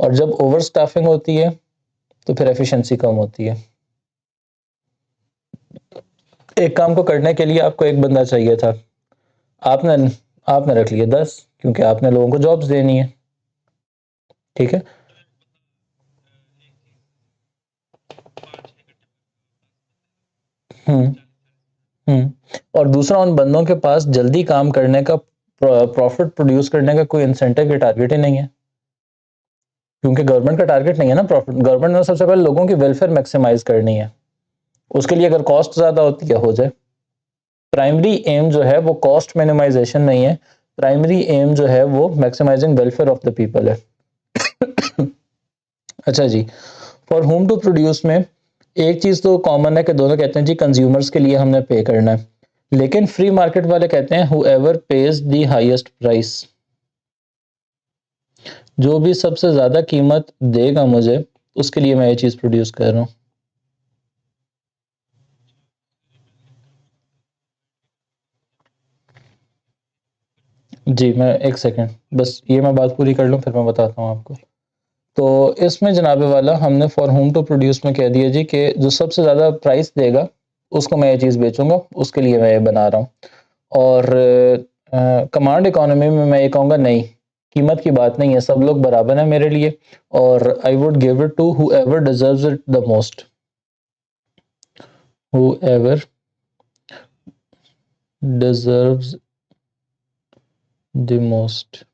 और जब ओवर स्टाफिंग होती है तो फिर एफिशिएंसी कम होती है। एक काम को करने के लिए आपको एक बंदा चाहिए था, आपने आपने रख लिया 10, क्योंकि आपने लोगों को जॉब्स देनी है। ठीक है। हम्म। और दूसरा, उन बंदों के पास जल्दी काम करने का, प्रॉफिट प्रोड्यूस करने का कोई इंसेंटिव या टारगेट ही नहीं है, क्योंकि गवर्नमेंट का टारगेट नहीं है ना प्रॉफिट। गवर्नमेंट ने सबसे पहले लोगों की वेलफेयर मैक्सिमाइज करनी है, उसके लिए अगर कॉस्ट ज्यादा होती है हो जाए। प्राइमरी एम जो है वो कॉस्ट मिनिमाइजेशन नहीं है, प्राइमरी एम जो है वो maximising welfare of the people है। अच्छा जी, फॉर होम टू प्रोड्यूस में एक चीज तो कॉमन है कि दोनों कहते हैं जी कंज्यूमर्स के लिए हमने पे करना है, लेकिन फ्री मार्केट वाले कहते हैं whoever pays the highest price, जो भी सबसे ज्यादा कीमत देगा मुझे उसके लिए मैं ये चीज प्रोड्यूस कर रहा हूँ। जी, मैं एक सेकंड, बस ये मैं बात पूरी कर लूँ फिर मैं बताता हूँ आपको। तो इसमें जनाबे वाला हमने फॉर होम टू प्रोड्यूस में कह दिया जी कि जो सबसे ज़्यादा प्राइस देगा उसको मैं ये चीज़ बेचूंगा, उसके लिए मैं ये बना रहा हूँ। और कमांड इकोनॉमी में मैं ये कहूँगा नहीं, कीमत की बात नहीं है, सब लोग बराबर हैं मेरे लिए, और I would give it to whoever deserves it the most. whoever deserves the most.